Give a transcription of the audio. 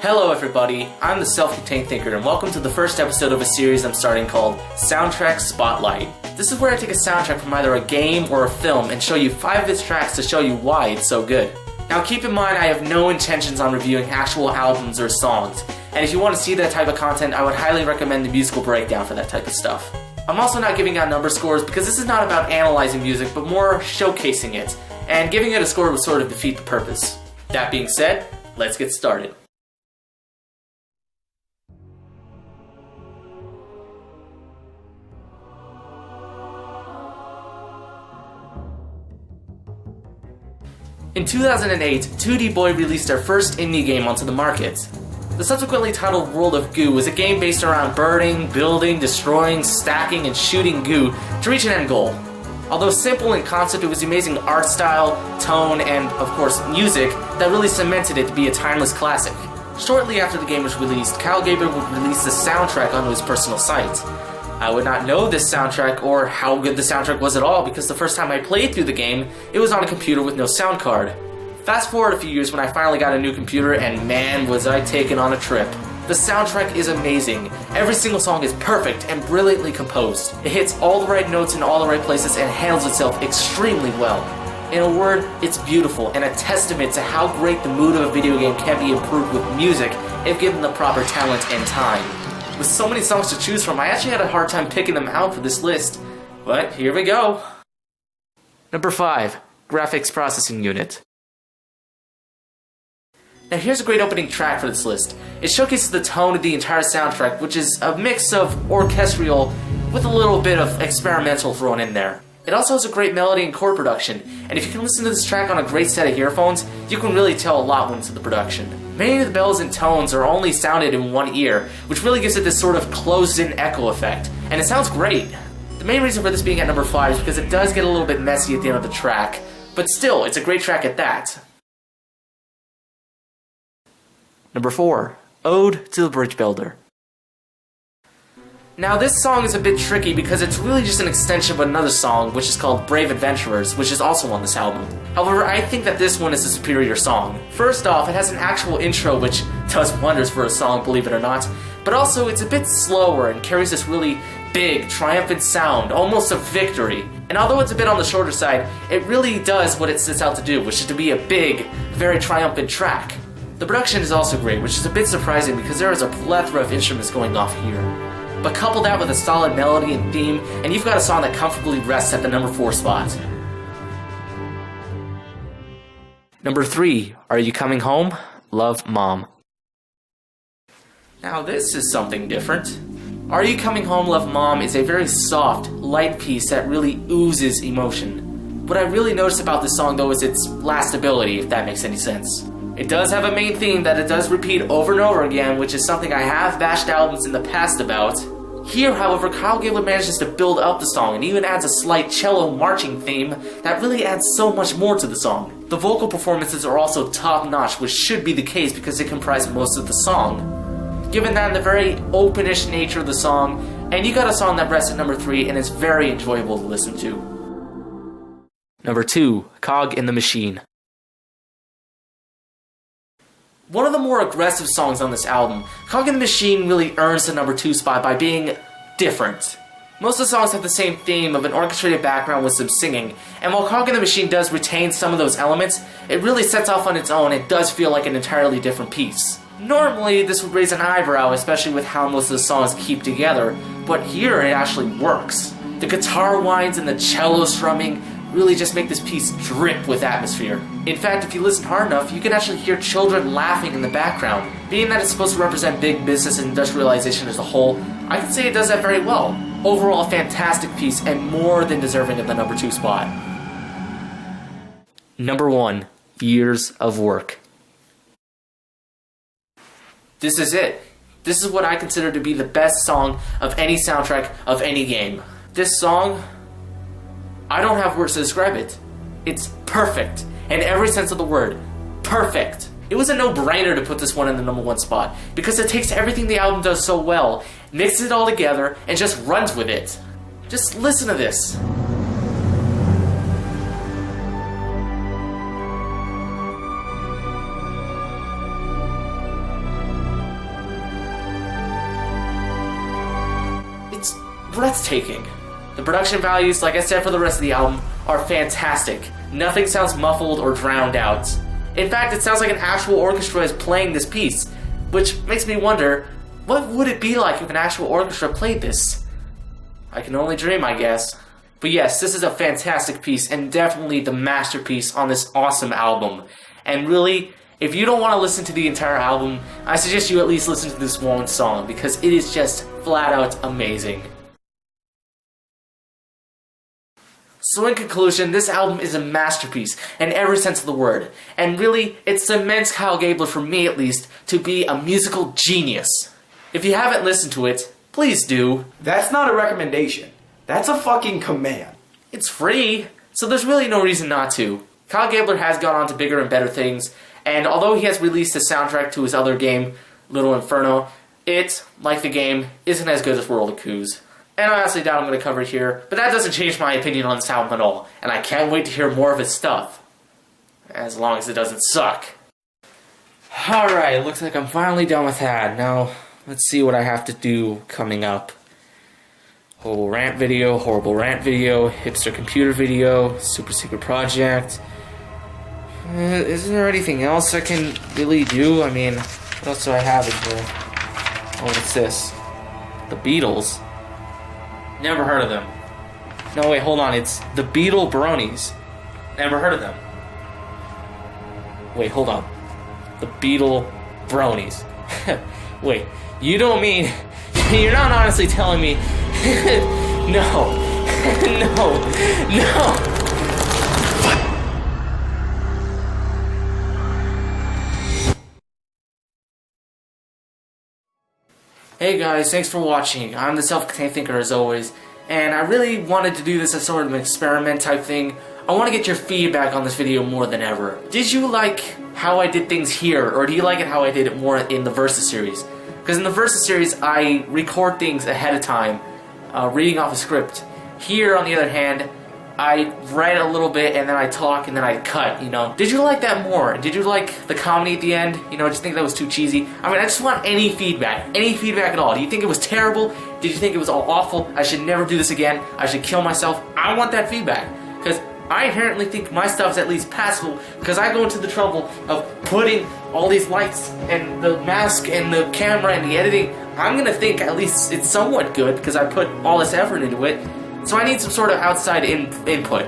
Hello everybody, I'm the Self-Contained Thinker and welcome to the first episode of a series I'm starting called Soundtrack Spotlight. This is where I take a soundtrack from either a game or a film and show you 5 of its tracks to show you why it's so good. Now keep in mind I have no intentions on reviewing actual albums or songs, and if you want to see that type of content I would highly recommend the musical breakdown for that type of stuff. I'm also not giving out number scores because this is not about analyzing music but more showcasing it, and giving it a score would sort of defeat the purpose. That being said, let's get started. In 2008, 2D Boy released their first indie game onto the market. The subsequently titled World of Goo was a game based around burning, building, destroying, stacking, and shooting goo to reach an end goal. Although simple in concept, it was the amazing art style, tone, and, of course, music that really cemented it to be a timeless classic. Shortly after the game was released, Gabler would release the soundtrack onto his personal site. I would not know this soundtrack or how good the soundtrack was at all because the first time I played through the game, it was on a computer with no sound card. Fast forward a few years when I finally got a new computer and man was I taken on a trip. The soundtrack is amazing. Every single song is perfect and brilliantly composed. It hits all the right notes in all the right places and handles itself extremely well. In a word, it's beautiful and a testament to how great the mood of a video game can be improved with music if given the proper talent and time. With so many songs to choose from, I actually had a hard time picking them out for this list. But here we go. Number 5. Graphics Processing Unit. Now here's a great opening track for this list. It showcases the tone of the entire soundtrack, which is a mix of orchestral with a little bit of experimental thrown in there. It also has a great melody and chord production, and if you can listen to this track on a great set of earphones, you can really tell a lot went into the production. Many of the bells and tones are only sounded in one ear, which really gives it this sort of closed-in echo effect, and it sounds great. The main reason for this being at number 5 is because it does get a little bit messy at the end of the track, but still, it's a great track at that. Number 4. Ode to the Bridge Builder. Now this song is a bit tricky because it's really just an extension of another song which is called Brave Adventurers, which is also on this album. However, I think that this one is a superior song. First off, it has an actual intro which does wonders for a song, believe it or not, but also it's a bit slower and carries this really big, triumphant sound, almost a victory. And although it's a bit on the shorter side, it really does what it sets out to do, which is to be a big, very triumphant track. The production is also great, which is a bit surprising because there is a plethora of instruments going off here. But couple that with a solid melody and theme, and you've got a song that comfortably rests at the number 4 spot. Number 3, Are You Coming Home? Love, Mom. Now this is something different. Are You Coming Home, Love, Mom is a very soft, light piece that really oozes emotion. What I really notice about this song though is its lastability, if that makes any sense. It does have a main theme that it does repeat over and over again, which is something I have bashed albums in the past about. Here, however, Gabler manages to build up the song and even adds a slight cello marching theme that really adds so much more to the song. The vocal performances are also top-notch, which should be the case because they comprise most of the song. Given that and the very openish nature of the song, and you got a song that rests at number 3 and is very enjoyable to listen to. Number 2, Cog in the Machine. One of the more aggressive songs on this album, Cog in the Machine really earns the number 2 spot by being different. Most of the songs have the same theme of an orchestrated background with some singing, and while Cog in the Machine does retain some of those elements, it really sets off on its own and does feel like an entirely different piece. Normally, this would raise an eyebrow, especially with how most of the songs keep together, but here it actually works. The guitar whines and the cello strumming really just make this piece drip with atmosphere. In fact, if you listen hard enough, you can actually hear children laughing in the background. Being that it's supposed to represent big business and industrialization as a whole, I can say it does that very well. Overall, a fantastic piece and more than deserving of the number 2 spot. Number 1, Years of Work. This is it. This is what I consider to be the best song of any soundtrack of any game. This song, I don't have words to describe it. It's perfect, in every sense of the word. Perfect. It was a no-brainer to put this one in the number 1 spot, because it takes everything the album does so well, mixes it all together, and just runs with it. Just listen to this. breathtaking. The production values, like I said for the rest of the album, are fantastic. Nothing sounds muffled or drowned out. In fact, it sounds like an actual orchestra is playing this piece, which makes me wonder, what would it be like if an actual orchestra played this? I can only dream, I guess. But yes, this is a fantastic piece, and definitely the masterpiece on this awesome album. And really, if you don't want to listen to the entire album, I suggest you at least listen to this one song, because it is just flat out amazing. So in conclusion, this album is a masterpiece in every sense of the word, and really, it cements Kyle Gabler, for me at least, to be a musical genius. If you haven't listened to it, please do. That's not a recommendation. That's a fucking command. It's free, so there's really no reason not to. Kyle Gabler has gone on to bigger and better things, and although he has released a soundtrack to his other game, Little Inferno, it, like the game, isn't as good as World of Coos. And I honestly doubt I'm going to cover it here, but that doesn't change my opinion on this album at all, and I can't wait to hear more of his stuff. As long as it doesn't suck. Alright, looks like I'm finally done with that. Now, let's see what I have to do coming up. Horrible rant video, hipster computer video, super secret project. Isn't there anything else I can really do? I mean, what else do I have in here? Oh, what's this? The Beatles. Never heard of them. No, wait, hold on. It's the Beetle Bronies. Never heard of them. Wait, hold on. The Beetle Bronies. Wait, you don't mean... You're not honestly telling me... No. No. Hey guys, thanks for watching. I'm the Self-Contained Thinker as always, and I really wanted to do this as sort of an experiment type thing. I want to get your feedback on this video more than ever. Did you like how I did things here, or do you like it how I did it more in the Versus series? Because in the Versus series, I record things ahead of time, reading off a script. Here, on the other hand, I write a little bit, and then I talk, and then I cut, you know. Did you like that more? Did you like the comedy at the end? You know, just think that was too cheesy? I mean, I just want any feedback at all. Do you think it was terrible? Did you think it was all awful? I should never do this again? I should kill myself? I want that feedback, because I inherently think my stuff's at least passable, because I go into the trouble of putting all these lights, and the mask, and the camera, and the editing. I'm gonna think at least it's somewhat good, because I put all this effort into it. So I need some sort of outside input.